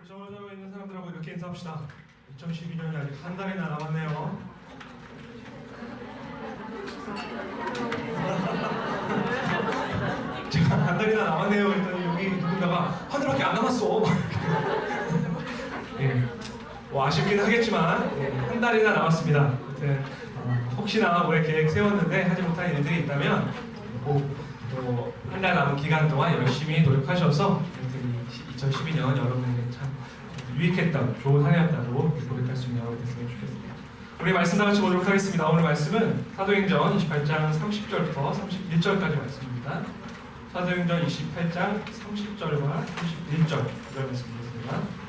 우리 저번에 있는 사람들하고 이렇게 인사합시다. 2012년이 아직 한 달이나 남았네요. 제가 한 달이나 남았네요. 일단 여기 누군가가 한 달밖에 안 남았어. 예, 뭐 아쉽긴 하겠지만 한 달이나 남았습니다. 아무튼 혹시나 올해 계획 세웠는데 하지 못한 일들이 있다면 꼭 또 한 달 남은 기간 동안 열심히 노력하셔서 2012년 여러분에게 참 유익했다, 좋은 한 해였다고 고백할 수 있는 여러분 됐으면 좋겠습니다. 우리 말씀 다 같이 보도록 하겠습니다. 오늘 말씀은 사도행전 28장 30절부터 31절까지 말씀입니다. 사도행전 28장 30절과 31절 말씀드리겠습니다.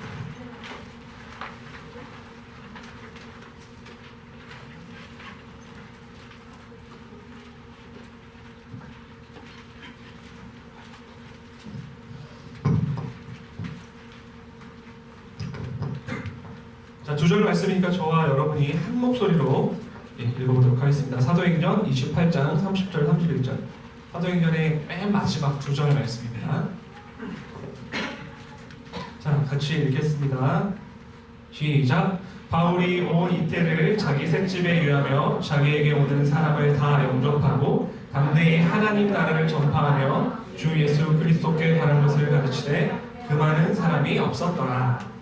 자, 두 절 말씀이니까 저와 여러분이 한 목소리로 읽어보도록 하겠습니다. 사도행전 28장 30절 31절 사도행전의 맨 마지막 두 절 말씀입니다. 자, 같이 읽겠습니다. 시작. 바울이 온 이태를 자기 셋집에 유하며 자기에게 오는 사람을 다 영접하고 담대히 하나님 나라를 전파하며 주 예수 그리스도께 관한 것을 가르치되 그 많은 사람이 없었더라.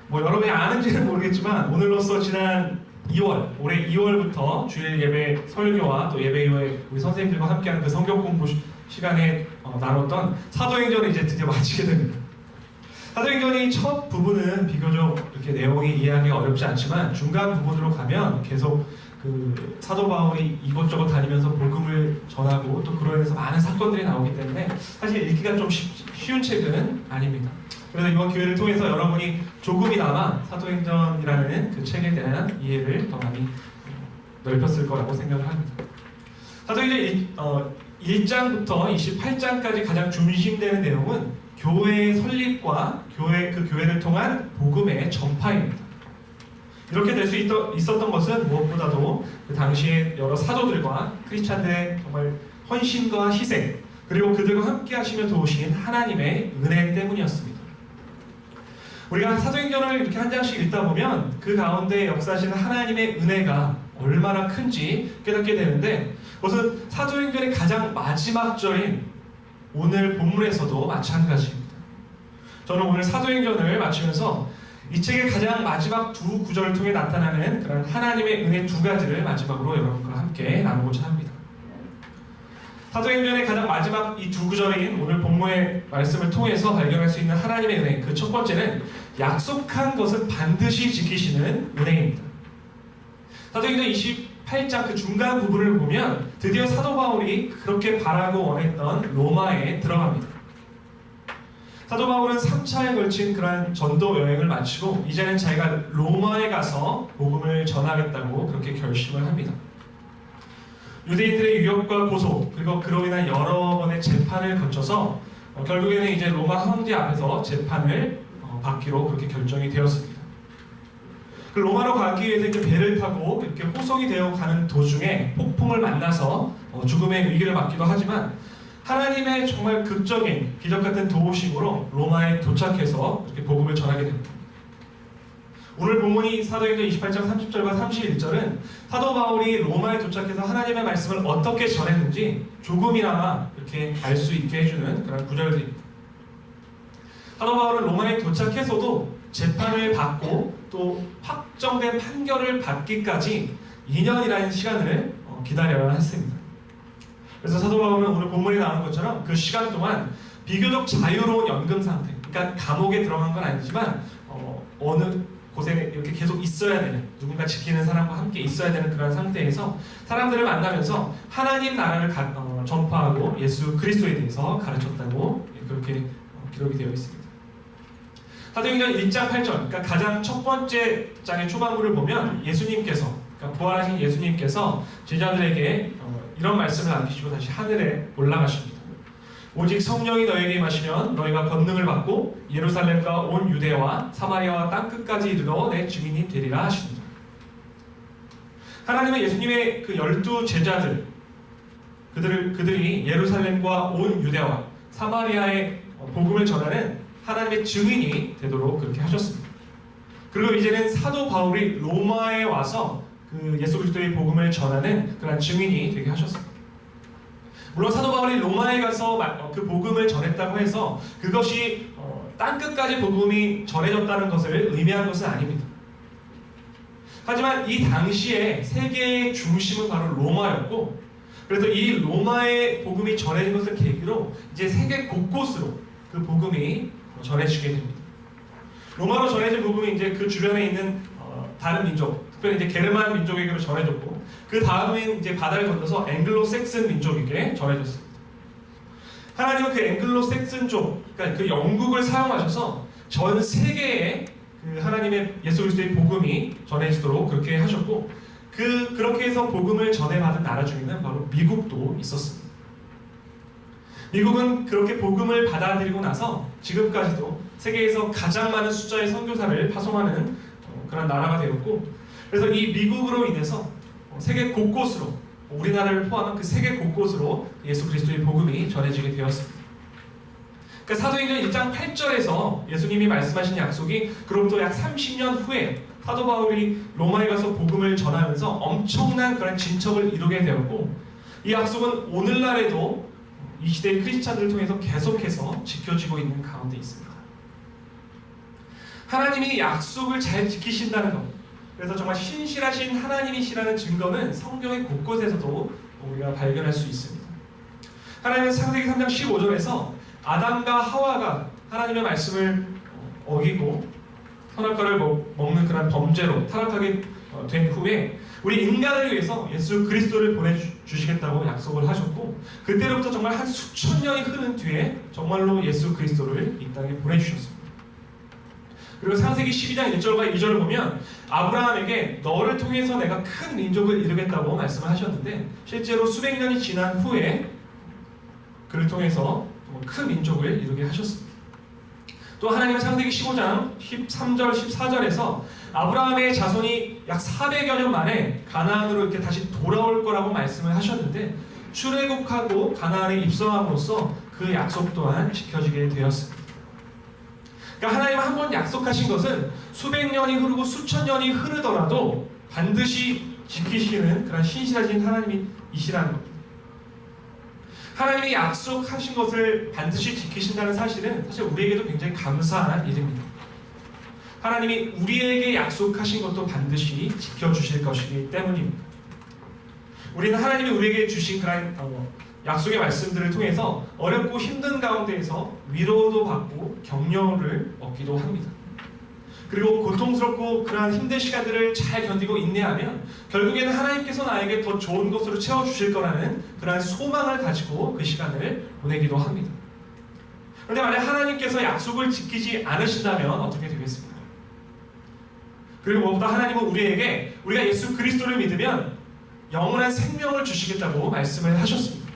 뭐 여러분이 아는지는 모르겠지만 오늘로써 지난 2월, 올해 2월부터 주일 예배 설교와 또 예배 이후에 우리 선생님들과 함께하는 그 성경 공부 시간에 나눴던 사도행전을 이제 드디어 마치게 됩니다. 사도행전이 첫 부분은 비교적 이렇게 내용이 이해하기가 어렵지 않지만 중간 부분으로 가면 계속 그 사도 바울이 이곳저곳 다니면서 복음을 전하고 또 그로 인해서 많은 사건들이 나오기 때문에 사실 읽기가 좀 쉬운 책은 아닙니다. 그래서 이번 기회를 통해서 여러분이 조금이나마 사도행전이라는 그 책에 대한 이해를 더 많이 넓혔을 거라고 생각을 합니다. 사도행전 1장부터 28장까지 가장 중심되는 내용은 교회의 설립과 그 교회를 통한 복음의 전파입니다. 이렇게 될 수 있었던 것은 무엇보다도 그 당시에 여러 사도들과 크리스찬들의 정말 헌신과 희생 그리고 그들과 함께 하시며 도우신 하나님의 은혜 때문이었습니다. 우리가 사도행전을 이렇게 한 장씩 읽다 보면 그 가운데 역사하시는 하나님의 은혜가 얼마나 큰지 깨닫게 되는데 그것은 사도행전의 가장 마지막 절인 오늘 본문에서도 마찬가지입니다. 저는 오늘 사도행전을 마치면서 이 책의 가장 마지막 두 구절을 통해 나타나는 그런 하나님의 은혜 두 가지를 마지막으로 여러분과 함께 나누고자 합니다. 사도행전의 가장 마지막 이 두 구절인 오늘 본문의 말씀을 통해서 발견할 수 있는 하나님의 은혜, 그 첫 번째는 약속한 것은 반드시 지키시는 은혜입니다. 사도행전 28장 그 중간 부분을 보면 드디어 사도 바울이 그렇게 바라고 원했던 로마에 들어갑니다. 사도 바울은 3차에 걸친 그러한 전도 여행을 마치고 이제는 자기가 로마에 가서 복음을 전하겠다고 그렇게 결심을 합니다. 유대인들의 유혹과 고소 그리고 그로 인한 여러 번의 재판을 거쳐서 결국에는 이제 로마 황제 앞에서 재판을 받기로 그렇게 결정이 되었습니다. 그 로마로 가기 위해서 이렇게 배를 타고 이렇게 호송이 되어 가는 도중에 폭풍을 만나서 죽음의 위기를 맞기도 하지만 하나님의 정말 극적인 기적 같은 도우심으로 로마에 도착해서 이렇게 복음을 전하게 됩니다. 오늘 본문이 사도행전 28장 30절과 31절은 사도 바울이 로마에 도착해서 하나님의 말씀을 어떻게 전했는지 조금이나마 이렇게 알 수 있게 해주는 그런 구절들입니다. 사도 바울은 로마에 도착해서도 재판을 받고 또 확정된 판결을 받기까지 2년이라는 시간을 기다려야 했습니다. 그래서 사도 바울은 오늘 본문에 나오는 것처럼 그 시간 동안 비교적 자유로운 연금 상태, 그러니까 감옥에 들어간 건 아니지만 어느 곳에 이렇게 계속 있어야 되는, 누군가 지키는 사람과 함께 있어야 되는 그런 상태에서 사람들을 만나면서 하나님 나라를 전파하고 예수 그리스도에 대해서 가르쳤다고 그렇게 기록이 되어 있습니다. 사도행전 1장 8절, 그러니까 가장 첫 번째 장의 초반부를 보면 예수님께서, 그러니까 부활하신 예수님께서 제자들에게 이런 말씀을 남기시고 다시 하늘에 올라가십니다. 오직 성령이 너에게 임하시면 너희가 권능을 받고 예루살렘과 온 유대와 사마리아와 땅끝까지 이르러 내 증인이 되리라 하십니다. 하나님은 예수님의 그 12 제자들 그들이 예루살렘과 온 유대와 사마리아의 복음을 전하는 하나님의 증인이 되도록 그렇게 하셨습니다. 그리고 이제는 사도 바울이 로마에 와서 그 예수 그리스도의 복음을 전하는 그런 증인이 되게 하셨습니다. 물론 사도 바울이 로마에 가서 그 복음을 전했다고 해서 그것이 땅끝까지 복음이 전해졌다는 것을 의미하는 것은 아닙니다. 하지만 이 당시에 세계의 중심은 바로 로마였고, 그래서 이 로마의 복음이 전해진 것을 계기로 이제 세계 곳곳으로 그 복음이 전해지게 됩니다. 로마로 전해진 복음이 이제 그 주변에 있는 다른 민족, 특별히 이제 게르만 민족에게로 전해졌고, 그 다음에 이제 바다를 건너서 앵글로색슨 민족에게 전해졌습니다. 하나님은 그 앵글로색슨족, 그러니까 그 영국을 사용하셔서 전 세계에 그 하나님의 예수 그리스도의 복음이 전해지도록 그렇게 하셨고, 그렇게 해서 복음을 전해받은 나라 중에는 바로 미국도 있었습니다. 미국은 그렇게 복음을 받아들이고 나서 지금까지도 세계에서 가장 많은 숫자의 선교사를 파송하는 그런 나라가 되었고, 그래서 이 미국으로 인해서 세계 곳곳으로, 우리나라를 포함한 그 세계 곳곳으로 예수 그리스도의 복음이 전해지게 되었습니다. 그러니까 사도행전 1장 8절에서 예수님이 말씀하신 약속이 그로부터 약 30년 후에 사도 바울이 로마에 가서 복음을 전하면서 엄청난 그런 진척을 이루게 되었고, 이 약속은 오늘날에도 이 시대의 크리스찬들을 통해서 계속해서 지켜지고 있는 가운데 있습니다. 하나님이 약속을 잘 지키신다는 것, 그래서 정말 신실하신 하나님이시라는 증거는 성경의 곳곳에서도 우리가 발견할 수 있습니다. 하나님은 창세기 3장 15절에서 아담과 하와가 하나님의 말씀을 어기고 선악과를 먹는 그런 범죄로 타락하게 된 후에 우리 인간을 위해서 예수 그리스도를 보내주시겠다고 약속을 하셨고, 그때로부터 정말 한 수천 년이 흐른 뒤에 정말로 예수 그리스도를 이 땅에 보내주셨습니다. 그리고 창세기 12장 1절과 2절을 보면 아브라함에게 너를 통해서 내가 큰 민족을 이루겠다고 말씀을 하셨는데, 실제로 수백 년이 지난 후에 그를 통해서 큰 민족을 이루게 하셨습니다. 또 하나님은 창세기 15장 13절 14절에서 아브라함의 자손이 약 400여 년 만에 가나안으로 이렇게 다시 돌아올 거라고 말씀을 하셨는데, 출애굽하고 가나안에 입성함으로써 그 약속 또한 지켜지게 되었습니다. 그러니까 하나님은 한 번 약속하신 것은 수백 년이 흐르고 수천 년이 흐르더라도 반드시 지키시는 그런 신실하신 하나님이시라는 겁니다. 하나님이 약속하신 것을 반드시 지키신다는 사실은 사실 우리에게도 굉장히 감사한 일입니다. 하나님이 우리에게 약속하신 것도 반드시 지켜주실 것이기 때문입니다. 우리는 하나님이 우리에게 주신 그런 약속의 말씀들을 통해서 어렵고 힘든 가운데에서 위로도 받고 격려를 얻기도 합니다. 그리고 고통스럽고 그러한 힘든 시간들을 잘 견디고 인내하면 결국에는 하나님께서 나에게 더 좋은 것으로 채워주실 거라는 그러한 소망을 가지고 그 시간을 보내기도 합니다. 그런데 만약 하나님께서 약속을 지키지 않으신다면 어떻게 되겠습니까? 그리고 무엇보다 하나님은 우리에게 우리가 예수 그리스도를 믿으면 영원한 생명을 주시겠다고 말씀을 하셨습니다.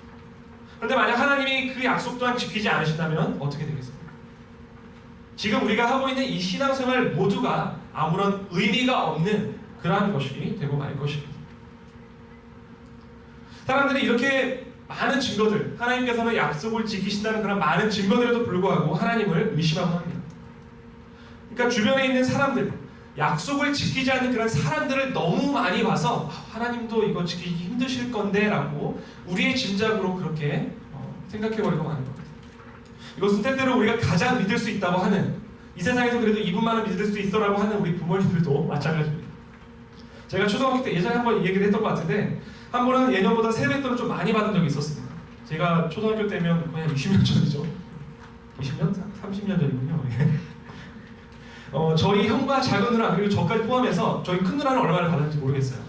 그런데 만약 하나님이 그 약속 또한 지키지 않으신다면 어떻게 되겠습니까? 지금 우리가 하고 있는 이 신앙생활 모두가 아무런 의미가 없는 그러한 것이 되고 말 것입니다. 사람들이 이렇게 많은 증거들, 하나님께서는 약속을 지키신다는 그런 많은 증거들에도 불구하고 하나님을 의심하고 합니다. 그러니까 주변에 있는 사람들, 약속을 지키지 않는 그런 사람들을 너무 많이 봐서 하나님도 이거 지키기 힘드실 건데 라고 우리의 짐작으로 그렇게 생각해버리고 마는 겁니다. 이것은 때때로 우리가 가장 믿을 수 있다고 하는, 이 세상에서 그래도 이분만은 믿을 수 있어라고 하는 우리 부모님들도 마찬가지입니다. 제가 초등학교 때 예전에 한번 이 얘기를 했던 것 같은데, 한 번은 예년보다 세뱃돈을 좀 많이 받은 적이 있었습니다. 제가 초등학교 때면 거의 한 20년 전이죠. 20년? 30년 전이군요. 저희 형과 작은 누나, 그리고 저까지 포함해서 저희 큰 누나는 얼마를 받았는지 모르겠어요.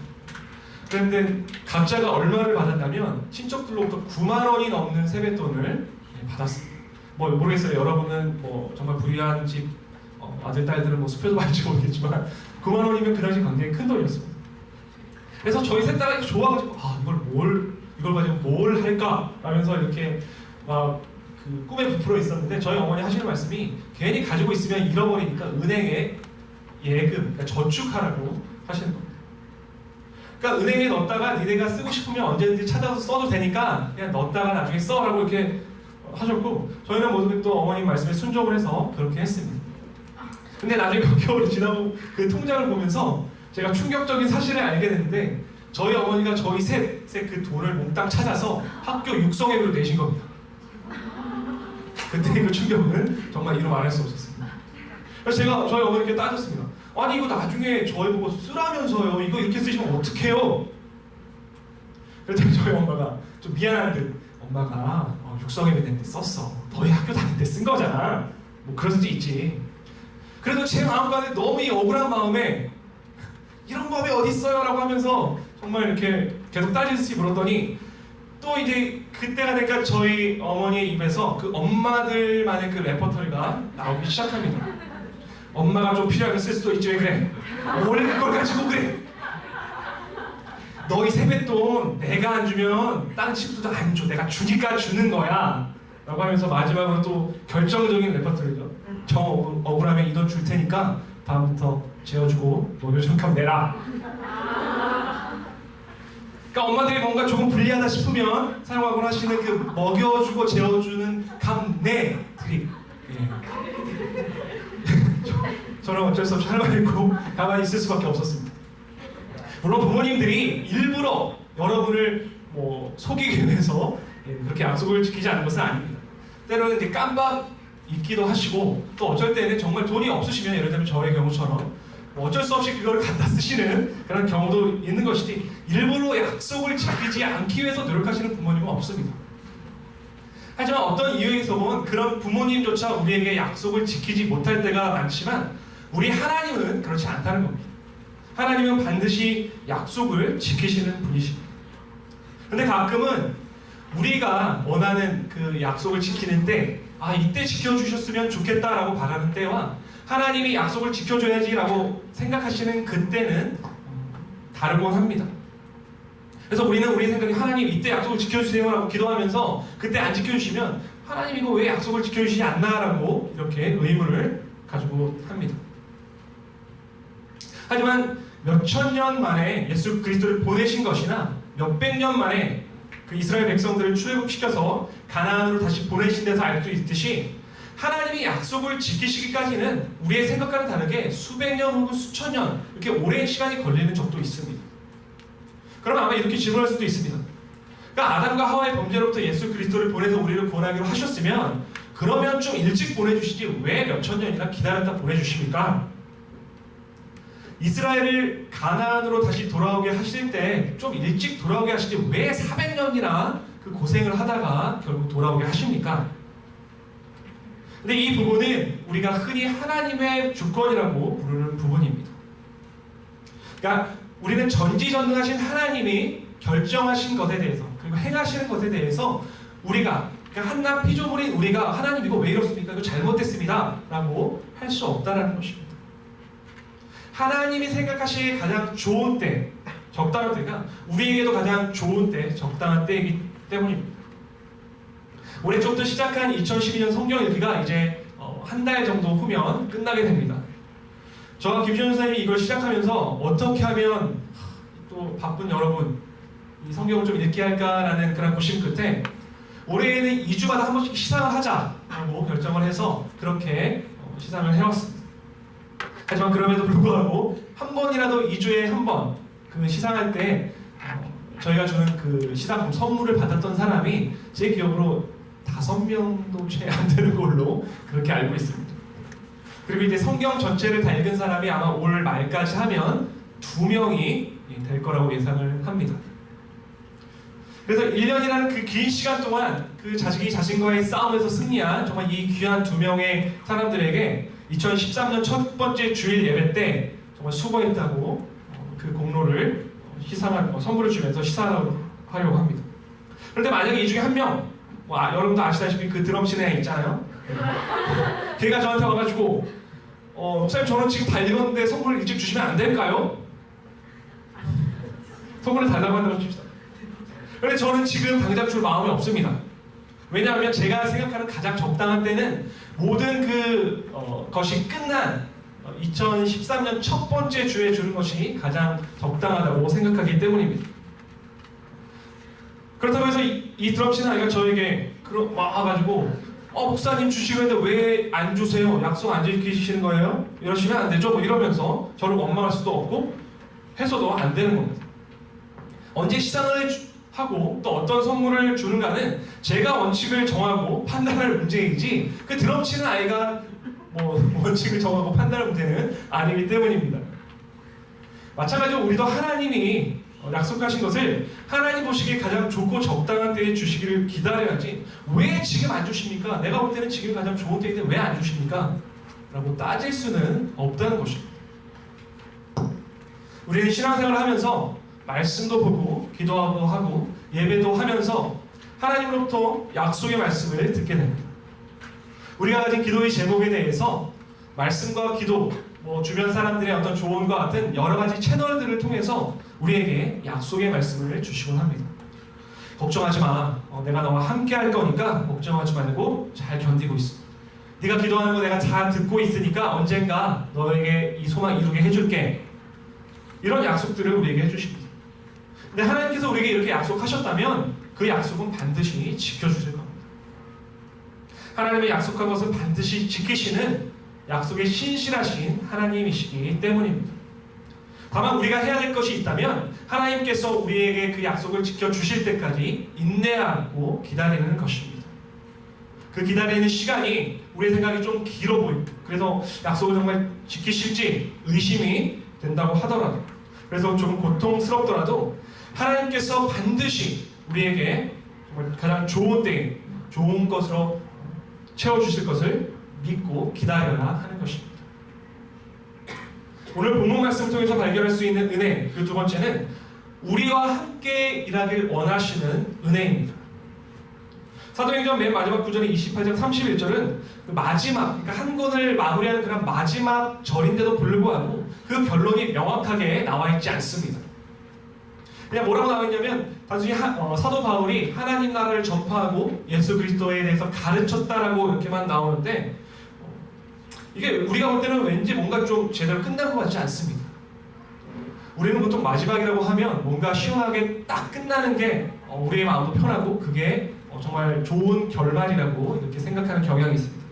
그런데 각자가 얼마를 받았냐면 친척들로부터 9만 원이 넘는 세뱃돈을 받았습니다. 뭐 모르겠어요. 여러분은 뭐 정말 부유한 집 아들, 딸들은 뭐 수표도 받을지 모르겠지만 9만 원이면 그 당시 굉장히 큰 돈이었습니다. 그래서 저희 셋 다 좋아가지고 이걸 가지고 뭘 할까 하면서 이렇게 막 그 꿈에 부풀어 있었는데, 저희 어머니 하시는 말씀이 괜히 가지고 있으면 잃어버리니까 은행에 예금, 그러니까 저축하라고 하시는 겁니다. 그러니까 은행에 넣었다가 니네가 쓰고 싶으면 언제든지 찾아서 써도 되니까 그냥 넣었다가 나중에 써라고 이렇게 하셨고 저희는 모두 또 어머님 말씀에 순종을 해서 그렇게 했습니다. 근데 나중에 몇 개월이 지나고 그 통장을 보면서 제가 충격적인 사실을 알게 됐는데 저희 어머니가 저희 셋의 그 돈을 몽땅 찾아서 학교 육성회비로 내신 겁니다. 그때 그 충격은 정말 이루 말할 수 없었습니다. 그래서 제가 저희 어머니께 따졌습니다. 아니 이거 나중에 저희 보고 쓰라면서요. 이거 이렇게 쓰시면 어떡해요? 그랬더니 저희 엄마가 좀 미안한 듯 엄마가 육성회비 낼 때 썼어. 너희 학교 다닐 때 쓴 거잖아. 뭐 그럴 수도 있지. 그래도 제 마음가에 너무 이 억울한 마음에 이런 법이 어디 있어요? 라고 하면서 정말 이렇게 계속 따지듯이 물었더니 또 이제 그때가 되니까 저희 어머니의 입에서 그 엄마들만의 그 레퍼토리가 나오기 시작합니다. 엄마가 좀 필요하게 쓸 수도 있지 왜 그래? 뭘 그걸 가지고 그래? 너희 세뱃돈 내가 안 주면 다른 친구도 안 줘. 내가 주니까 주는 거야. 라고 하면서 마지막으로 또 결정적인 레퍼토리죠. 정 억울하면 이 돈 줄 테니까 다음부터 재워주고 너 요즘값 내라. 그러니까 엄마들이 뭔가 조금 불리하다 싶으면 사용하곤 하시는 그 먹여주고 재워주는 감내 드립. 예. 저는 어쩔 수 없이 할 말 있고 가만히 있을 수밖에 없었습니다. 물론 부모님들이 일부러 여러분을 속이기 위해서 그렇게 약속을 지키지 않는 것은 아닙니다. 때로는 이제 깜빡 잊기도 하시고 또 어쩔 때는 정말 돈이 없으시면 예를 들면 저의 경우처럼 어쩔 수 없이 그걸 갖다 쓰시는 그런 경우도 있는 것이지 일부러 약속을 지키지 않기 위해서 노력하시는 부모님은 없습니다. 하지만 어떤 이유에서 보면 그런 부모님조차 우리에게 약속을 지키지 못할 때가 많지만 우리 하나님은 그렇지 않다는 겁니다. 하나님은 반드시 약속을 지키시는 분이십니다. 근데 가끔은 우리가 원하는 그 약속을 지키는 때 이때 지켜주셨으면 좋겠다라고 바라는 때와 하나님이 약속을 지켜줘야지라고 생각하시는 그때는 다르곤 합니다. 그래서 우리는 우리 생각에 하나님 이때 약속을 지켜주세요라고 기도하면서 그때 안 지켜주시면 하나님 이거 왜 약속을 지켜주시지 않나라고 이렇게 의문을 가지고 합니다. 하지만 몇천 년 만에 예수 그리스도를 보내신 것이나 몇백 년 만에 그 이스라엘 백성들을 출애굽시켜서 가나안으로 다시 보내신 데서 알 수 있듯이 하나님이 약속을 지키시기까지는 우리의 생각과는 다르게 수백 년 혹은 수천 년 이렇게 오랜 시간이 걸리는 적도 있습니다. 그럼 아마 이렇게 질문할 수도 있습니다. 그러니까 아담과 하와의 범죄로부터 예수 그리스도를 보내서 우리를 구원하기로 하셨으면 그러면 좀 일찍 보내주시지 왜 몇천 년이나 기다렸다 보내주십니까? 이스라엘을 가나안으로 다시 돌아오게 하실 때 좀 일찍 돌아오게 하시지 왜 400년이나 그 고생을 하다가 결국 돌아오게 하십니까? 근데 이 부분은 우리가 흔히 하나님의 주권이라고 부르는 부분입니다. 그러니까 우리는 전지전능하신 하나님이 결정하신 것에 대해서 그리고 행하시는 것에 대해서 우리가 그러니까 한낱 피조물인 우리가 하나님 이거 왜 이렇습니까? 이거 잘못됐습니다 라고 할 수 없다는 것입니다. 하나님이 생각하시기에 가장 좋은 때, 적당한 때가 우리에게도 가장 좋은 때, 적당한 때이기 때문입니다. 올해 초부터 시작한 2012년 성경 읽기가 이제 한 달 정도 후면 끝나게 됩니다. 저와 김시현 선생님이 이걸 시작하면서 어떻게 하면 또 바쁜 여러분 이 성경을 좀 읽게 할까라는 그런 고심 끝에 올해에는 2주마다 한 번씩 시상을 하자라고 결정을 해서 그렇게 시상을 해왔습니다. 하지만 그럼에도 불구하고 한 번이라도 2주에 한 번 그 시상할 때 저희가 주는 그 시상품 선물을 받았던 사람이 제 기억으로 5명도 채 안 되는 걸로 그렇게 알고 있습니다. 그리고 이제 성경 전체를 다 읽은 사람이 아마 올 말까지 하면 2명이 될 거라고 예상을 합니다. 그래서 1년이라는 그 긴 시간 동안 그 자식이 자신과의 싸움에서 승리한 정말 이 귀한 2명의 사람들에게 2013년 첫 번째 주일 예배 때 정말 수고했다고 그 공로를 선물을 주면서 시사하려고 합니다. 그런데 만약에 이 중에 한 명, 여러분도 아시다시피 그 드럼 치는 애 있잖아요. 걔가 저한테 와가지고 목사님 저는 지금 다 읽었는데 선물을 일찍 주시면 안 될까요? 선물을 달라고 한다고 칩시다. 그런데 저는 지금 당장 줄 마음이 없습니다. 왜냐하면 제가 생각하는 가장 적당한 때는 모든 것이 끝난 2013년 첫 번째 주에 주는 것이 가장 적당하다고 생각하기 때문입니다. 그렇다고 해서 이 드럼 치는 아이가 저에게 와가지고 목사님 주시고 했는데 왜 안 주세요? 약속 안 지키시는 거예요? 이러시면 안 되죠? 뭐 이러면서 저를 원망할 수도 없고 해서도 안 되는 겁니다. 언제 시상을 하고 또 어떤 선물을 주는가는 제가 원칙을 정하고 판단할 문제이지 그 드럼치는 아이가 원칙을 정하고 판단할 문제는 아니기 때문입니다. 마찬가지로 우리도 하나님이 약속하신 것을 하나님 보시기에 가장 좋고 적당한 때에 주시기를 기다려야지 왜 지금 안 주십니까? 내가 볼 때는 지금 가장 좋은 때인데 왜 안 주십니까? 라고 따질 수는 없다는 것입니다. 우리는 신앙생활을 하면서 말씀도 보고 기도하고 하고 예배도 하면서 하나님으로부터 약속의 말씀을 듣게 됩니다. 우리가 가진 기도의 제목에 대해서 말씀과 기도, 주변 사람들의 어떤 조언과 같은 여러 가지 채널들을 통해서 우리에게 약속의 말씀을 주시곤 합니다. 걱정하지 마. 내가 너와 함께 할 거니까 걱정하지 말고 잘 견디고 있어. 네가 기도하는 거 내가 잘 듣고 있으니까 언젠가 너에게 이 소망 이루게 해줄게. 이런 약속들을 우리에게 해주십니다. 근데 하나님께서 우리에게 이렇게 약속하셨다면 그 약속은 반드시 지켜주실 겁니다. 하나님의 약속한 것은 반드시 지키시는 약속에 신실하신 하나님이시기 때문입니다. 다만 우리가 해야 될 것이 있다면 하나님께서 우리에게 그 약속을 지켜주실 때까지 인내하고 기다리는 것입니다. 그 기다리는 시간이 우리의 생각이 좀 길어 보입니다. 그래서 약속을 정말 지키실지 의심이 된다고 하더라도 그래서 좀 고통스럽더라도 하나님께서 반드시 우리에게 정말 가장 좋은 때에 좋은 것으로 채워주실 것을 믿고 기다려야 하는 것입니다. 오늘 본문 말씀을 통해서 발견할 수 있는 은혜, 그 두 번째는 우리와 함께 일하길 원하시는 은혜입니다. 사도행전 맨 마지막 구절인 28장 31절은 그 마지막, 그러니까 한 권을 마무리하는 그런 마지막 절인데도 불구하고 그 결론이 명확하게 나와 있지 않습니다. 그냥 뭐라고 나와 있냐면 단순히 사도 바울이 하나님 나라를 전파하고 예수 그리스도에 대해서 가르쳤다라고 이렇게만 나오는데 이게 우리가 볼 때는 왠지 뭔가 좀 제대로 끝난 것 같지 않습니다. 우리는 보통 마지막이라고 하면 뭔가 시원하게 딱 끝나는 게 우리의 마음도 편하고 그게 정말 좋은 결말이라고 이렇게 생각하는 경향이 있습니다.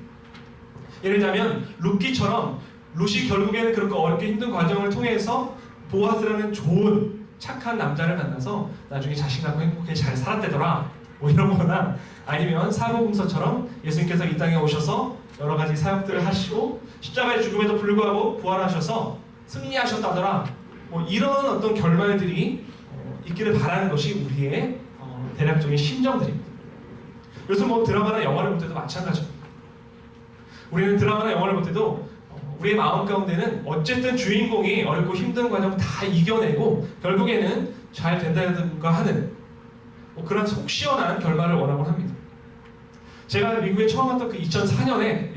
예를 들자면 룻기처럼 룻이 결국에는 그렇게 어렵게 힘든 과정을 통해서 보아스라는 좋은 착한 남자를 만나서 나중에 자신 갖고 행복하게 잘 살았대더라 이런 거나 아니면 사복음서처럼 예수님께서 이 땅에 오셔서 여러 가지 사역들을 하시고 십자가의 죽음에도 불구하고 부활하셔서 승리하셨다더라 이런 어떤 결말들이 있기를 바라는 것이 우리의 대략적인 심정들입니다. 그래서 드라마나 영화를 볼 때도 마찬가지입니다. 우리는 드라마나 영화를 볼 때도 우리의 마음 가운데는 어쨌든 주인공이 어렵고 힘든 과정을 다 이겨내고 결국에는 잘 된다든가 하는 그런 속 시원한 결말을 원하곤 합니다. 제가 미국에 처음 왔던 그 2004년에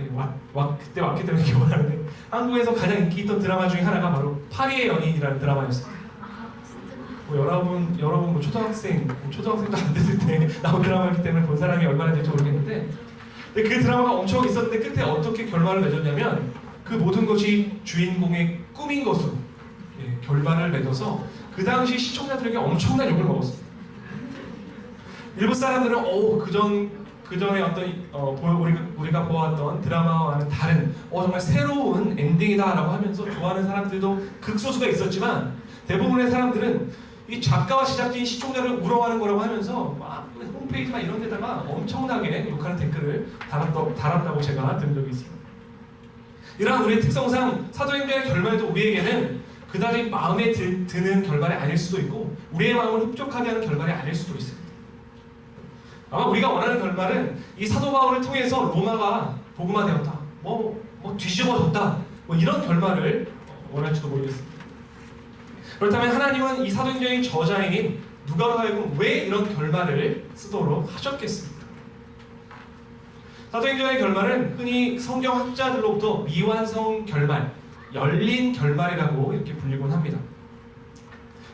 그때 왔기 때문에 기억나는데 한국에서 가장 인기 있던 드라마 중에 하나가 바로 파리의 연인이라는 드라마였어요. 여러분 초등학생도 안 됐을 때 나온 드라마였기 때문에 본 사람이 얼마나 될지 모르겠는데 근데 그 드라마가 엄청 있었는데 끝에 어떻게 결말을 맺었냐면 그 모든 것이 주인공의 꿈인 것으로 결말을 맺어서 그 당시 시청자들에게 엄청난 욕을 먹었습니다. 일부 사람들은 그전에 어떤 우리가 보았던 드라마와는 다른 정말 새로운 엔딩이다라고 하면서 좋아하는 사람들도 극소수가 있었지만 대부분의 사람들은 이 작가와 제작진 시청자를 우롱하는 거라고 하면서 막 홈페이지나 이런 데다가 엄청나게 욕하는 댓글을 달았다고 제가 들은 적이 있습니다. 이러한 우리의 특성상 사도행전의 결말도 우리에게는 그다지 마음에 드는 결말이 아닐 수도 있고 우리의 마음을 흡족하게 하는 결말이 아닐 수도 있습니다. 아마 우리가 원하는 결말은 이 사도 바울을 통해서 로마가 복음화되었다, 뒤집어졌다, 이런 결말을 원할지도 모르겠습니다. 그렇다면 하나님은 이 사도행전의 저자인 누가로 하여금 왜 이런 결말을 쓰도록 하셨겠습니까? 사도행전의 결말은 흔히 성경학자들로부터 미완성 결말, 열린 결말이라고 이렇게 불리곤 합니다.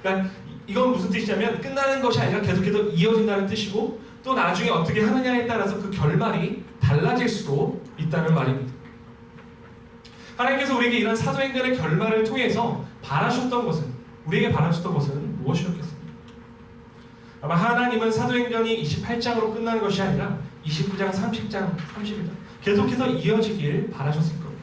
그러니까 이건 무슨 뜻이냐면 끝나는 것이 아니라 계속해서 이어진다는 뜻이고 또 나중에 어떻게 하느냐에 따라서 그 결말이 달라질 수도 있다는 말입니다. 하나님께서 우리에게 이런 사도행전의 결말을 통해서 우리에게 바라셨던 것은 무엇이었겠습니까? 아마 하나님은 사도행전이 28장으로 끝나는 것이 아니라 29장, 30장, 30장 계속해서 이어지길 바라셨을 겁니다.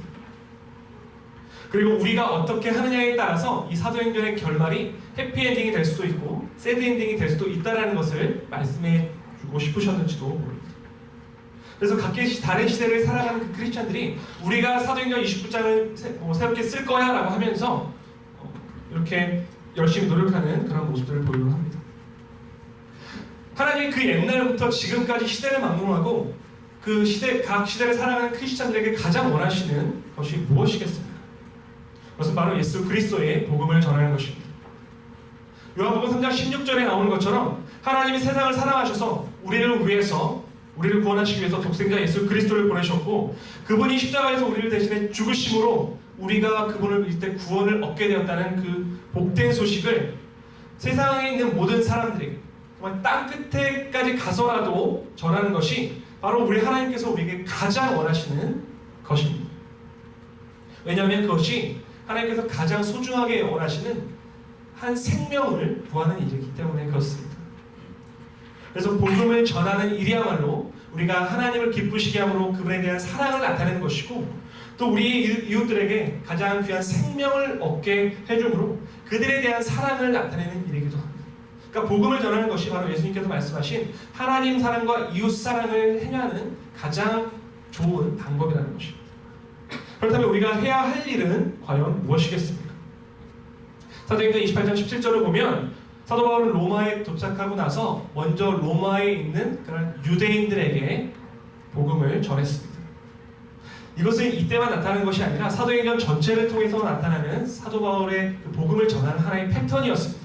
그리고 우리가 어떻게 하느냐에 따라서 이 사도행전의 결말이 해피엔딩이 될 수도 있고 새드엔딩이 될 수도 있다는 것을 말씀해 주고 싶으셨는지도 모릅니다. 그래서 각기 다른 시대를 살아가는 그 크리스찬들이 우리가 사도행전 29장을 새롭게 쓸 거야 라고 하면서 이렇게 열심히 노력하는 그런 모습들을 보이곤 합니다. 하나님이 그 옛날부터 지금까지 시대를 막론하고 그 각 시대를 살아가는 크리스찬들에게 가장 원하시는 것이 무엇이겠습니까? 그것은 바로 예수 그리스도의 복음을 전하는 것입니다. 요한복음 3장 16절에 나오는 것처럼 하나님이 세상을 사랑하셔서 우리를 위해서 우리를 구원하시기 위해서 독생자 예수 그리스도를 보내셨고 그분이 십자가에서 우리를 대신해 죽으심으로 우리가 그분을 믿을 때 구원을 얻게 되었다는 그 복된 소식을 세상에 있는 모든 사람들에게 정말 땅 끝에까지 가서라도 전하는 것이 바로 우리 하나님께서 우리에게 가장 원하시는 것입니다. 왜냐하면 그것이 하나님께서 가장 소중하게 원하시는 한 생명을 구하는 일이기 때문에 그렇습니다. 그래서 복음을 전하는 일이야말로 우리가 하나님을 기쁘시게 함으로 그분에 대한 사랑을 나타내는 것이고 또 우리 이웃들에게 가장 귀한 생명을 얻게 해줌으로 그들에 대한 사랑을 나타내는 일이기도 합니다. 그러니까 복음을 전하는 것이 바로 예수님께서 말씀하신 하나님 사랑과 이웃 사랑을 행하는 가장 좋은 방법이라는 것입니다. 그렇다면 우리가 해야 할 일은 과연 무엇이겠습니까? 사도행전 28장 17절을 보면 사도 바울은 로마에 도착하고 나서 먼저 로마에 있는 그런 유대인들에게 복음을 전했습니다. 이것은 이때만 나타나는 것이 아니라 사도행전 전체를 통해서 나타나는 사도 바울의 그 복음을 전하는 하나의 패턴이었습니다.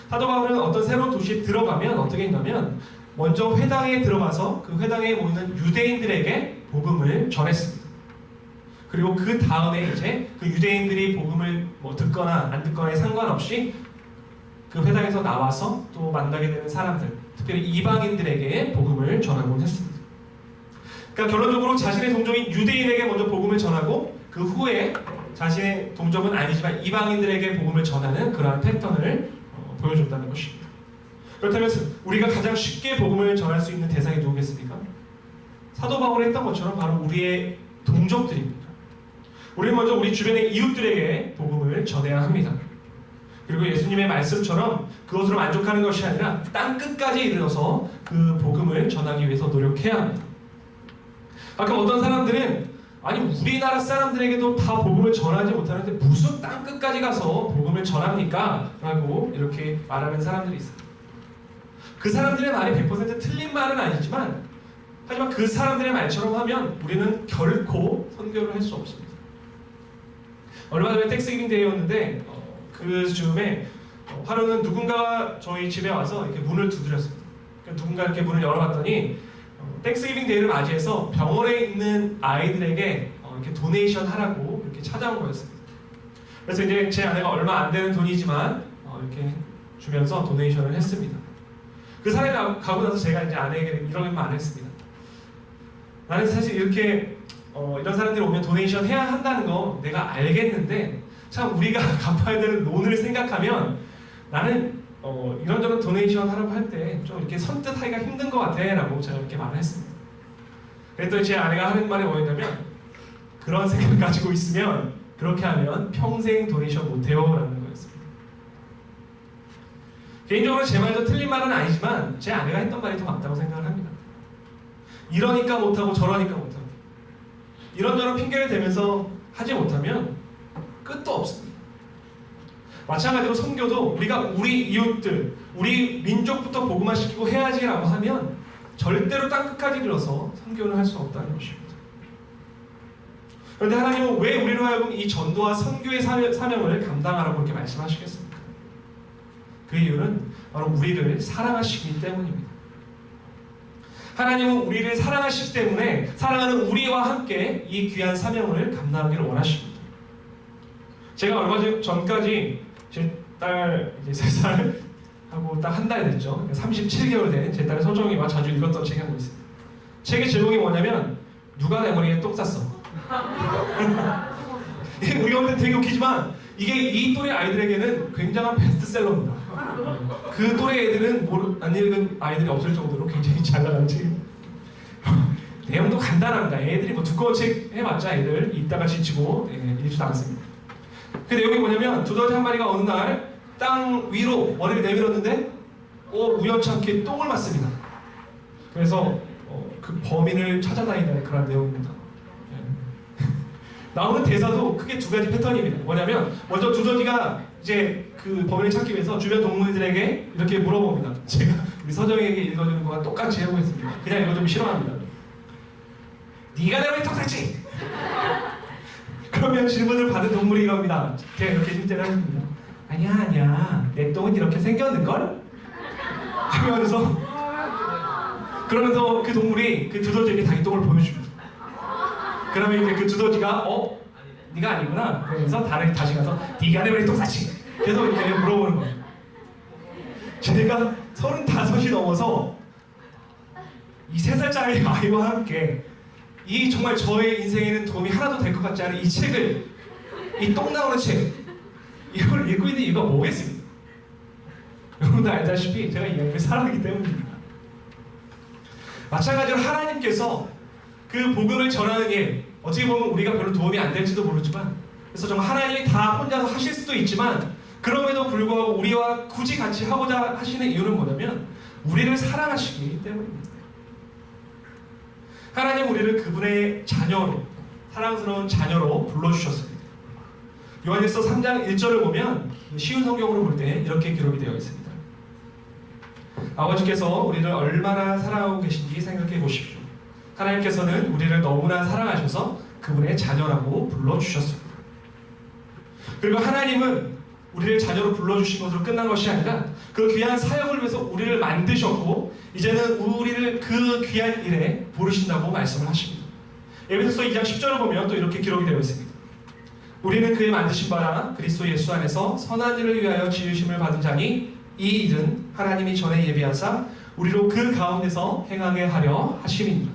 사도 바울은 어떤 새로운 도시에 들어가면 어떻게 했냐면 먼저 회당에 들어가서 그 회당에 모이는 유대인들에게 복음을 전했습니다. 그리고 그 다음에 이제 그 유대인들이 복음을 듣거나 안 듣거나에 상관없이 그 회당에서 나와서 또 만나게 되는 사람들, 특별히 이방인들에게 복음을 전하곤 했습니다. 그러니까 결론적으로 자신의 동족인 유대인에게 먼저 복음을 전하고 그 후에 자신의 동족은 아니지만 이방인들에게 복음을 전하는 그러한 패턴을 보여줬다는 것입니다. 그렇다면 우리가 가장 쉽게 복음을 전할 수 있는 대상이 누구겠습니까? 사도 바울이 했던 것처럼 바로 우리의 동족들입니다. 우리는 먼저 우리 주변의 이웃들에게 복음을 전해야 합니다. 그리고 예수님의 말씀처럼 그것으로 만족하는 것이 아니라 땅 끝까지 이르러서 그 복음을 전하기 위해서 노력해야 합니다. 가끔 어떤 사람들은 아니 우리나라 사람들에게도 다 복음을 전하지 못하는데 무슨 땅 끝까지 가서 복음을 전합니까? 라고 이렇게 말하는 사람들이 있어요. 그 사람들의 말이 100% 틀린 말은 아니지만 하지만 그 사람들의 말처럼 하면 우리는 결코 선교를 할 수 없습니다. 얼마 전에 텍스기빙 데이였는데 그 즈음에 하루는 누군가가 저희 집에 와서 이렇게 문을 두드렸습니다. 그러니까 누군가 이렇게 문을 열어봤더니 텍스기빙 데이를 맞이해서 병원에 있는 아이들에게 이렇게 도네이션 하라고 이렇게 찾아온 거였습니다. 그래서 이제 제 아내가 얼마 안 되는 돈이지만 이렇게 주면서 도네이션을 했습니다. 그 사람이 가고 나서 제가 이제 아내에게 이런 말을 했습니다. 나는 사실 이렇게 이런 사람들이 오면 도네이션 해야 한다는 거 내가 알겠는데 참 우리가 갚아야 되는 론을 생각하면 나는 이런저런 도네이션 하라고 할 때 좀 이렇게 선뜻하기가 힘든 것 같아 라고 제가 이렇게 말을 했습니다. 그랬더니 제 아내가 하는 말이 뭐였냐면 그런 생각 가지고 있으면 그렇게 하면 평생 도네이션 못해요 라는 거였습니다. 개인적으로 제 말도 틀린 말은 아니지만 제 아내가 했던 말이 더 맞다고 생각을 합니다. 이러니까 못하고 저러니까 못하고 이런저런 핑계를 대면서 하지 못하면 끝도 없습니다. 마찬가지로 선교도 우리가 우리 이웃들, 우리 민족부터 복음화시키고 해야지라고 하면 절대로 땅끝까지 들어서 선교를 할 수 없다는 것입니다. 그런데 하나님은 왜 우리로 하여금 이 전도와 선교의 사명을 감당하라고 이렇게 말씀하시겠습니까? 그 이유는 바로 우리를 사랑하시기 때문입니다. 하나님은 우리를 사랑하시기 때문에 사랑하는 우리와 함께 이 귀한 사명을 감당하기를 원하십니다. 제가 얼마 전까지 제 딸 이제 3살 하고 딱 한 달 됐죠. 37개월 된 제 딸 소정이와 자주 읽었던 책이 한 권 있습니다. 책의 제목이 뭐냐면 누가 내 머리에 똥 쌌어. 이게 우리가 볼 때 되게 웃기지만 이게 이 또래 아이들에게는 굉장한 베스트셀러입니다. 그 또래 애들은 안 읽은 아이들이 없을 정도로 굉장히 잘 나가는 책입니다. 내용도 간단합니다. 애들이 뭐 두꺼운 책 해봤자 애들 읽다가 지치고 읽지도 않습니다. 그 내용이 뭐냐면 두더지 한 마리가 어느 날 땅 위로 머리를 내밀었는데 우연찮게 똥을 맞습니다. 그래서 그 범인을 찾아다니는 그런 내용입니다. 나오는 대사도 크게 두 가지 패턴입니다. 뭐냐면 먼저 두더지가 이제 그 범인을 찾기 위해서 주변 동물들에게 이렇게 물어봅니다. 제가 우리 서정에게 읽어주는 거와 똑같이 해보겠습니다. 그냥 읽어주면 싫어합니다. 네가 내 머리 턱 샀지? 그러면 질문을 받은 동물이 이럽니다. 제가 이렇게 실제로 했습니다. 아니야 내 똥은 이렇게 생겼는걸? 하면서 그러면서 그 동물이 그 두더지에게 자기 똥을 보여줍니다. 그러면 이제 그 두더지가 네가 아니구나 그러면서 다시 가서 네가 내 머리 똥 샀지? 계속 이렇게 물어보는 거예요. 제가 35이 넘어서 이 3살짜리 아이와 함께 이 정말 저의 인생에는 도움이 하나도 될 것 같지 않은 이 책을, 이 똥 나오는 책, 이걸 읽고 있는 이유가 뭐겠습니까? 여러분들 알다시피 제가 이 이야기를 사랑하기 때문입니다. 마찬가지로 하나님께서 그 복음을 전하는 일, 어떻게 보면 우리가 별로 도움이 안 될지도 모르지만, 그래서 정말 하나님이 다 혼자서 하실 수도 있지만, 그럼에도 불구하고 우리와 굳이 같이 하고자 하시는 이유는 뭐냐면 우리를 사랑하시기 때문입니다. 하나님 우리를 그분의 자녀로, 사랑스러운 자녀로 불러주셨습니다. 요한일서 3장 1절을 보면 쉬운 성경으로 볼 때 이렇게 기록이 되어 있습니다. 아버지께서 우리를 얼마나 사랑하고 계신지 생각해 보십시오. 하나님께서는 우리를 너무나 사랑하셔서 그분의 자녀라고 불러주셨습니다. 그리고 하나님은 우리를 자녀로 불러주신 것으로 끝난 것이 아니라 그 귀한 사역을 위해서 우리를 만드셨고 이제는 우리를 그 귀한 일에 부르신다고 말씀을 하십니다. 에베소서 2장 10절을 보면 또 이렇게 기록이 되어 있습니다. 우리는 그의 만드신 바라 그리스도 예수 안에서 선한 일을 위하여 지으심을 받은 자니 이 일은 하나님이 전에 예비하사 우리로 그 가운데서 행하게 하려 하심이니라.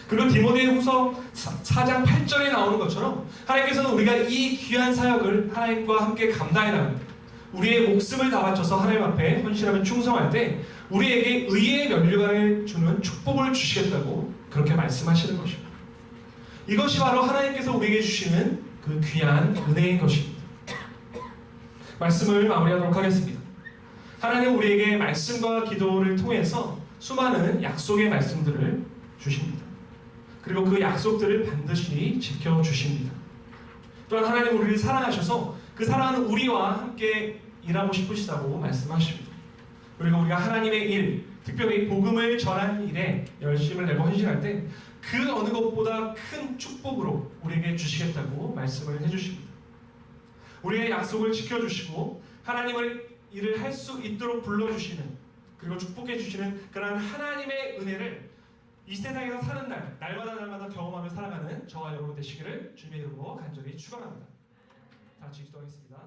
그리고 디모데후서 4장 8절에 나오는 것처럼 하나님께서는 우리가 이 귀한 사역을 하나님과 함께 감당해 나갑니다. 우리의 목숨을 다 바쳐서 하나님 앞에 헌신하며 충성할 때 우리에게 의의 면류관을 주는 축복을 주시겠다고 그렇게 말씀하시는 것입니다. 이것이 바로 하나님께서 우리에게 주시는 그 귀한 은혜인 것입니다. 말씀을 마무리하도록 하겠습니다. 하나님은 우리에게 말씀과 기도를 통해서 수많은 약속의 말씀들을 주십니다. 그리고 그 약속들을 반드시 지켜주십니다. 또한 하나님은 우리를 사랑하셔서 그 사랑하는 우리와 함께 일하고 싶으시다고 말씀하십니다. 그리고 우리가 하나님의 일, 특별히 복음을 전하는 일에 열심을 내고 헌신할 때 그 어느 것보다 큰 축복으로 우리에게 주시겠다고 말씀을 해주십니다. 우리의 약속을 지켜주시고 하나님을 일을 할 수 있도록 불러주시는 그리고 축복해 주시는 그런 하나님의 은혜를 이 세상에서 사는 날마다 경험하며 살아가는 저와 여러분 되시기를 주님의 이름으로 간절히 축원합니다. 다 같이 기도하겠습니다.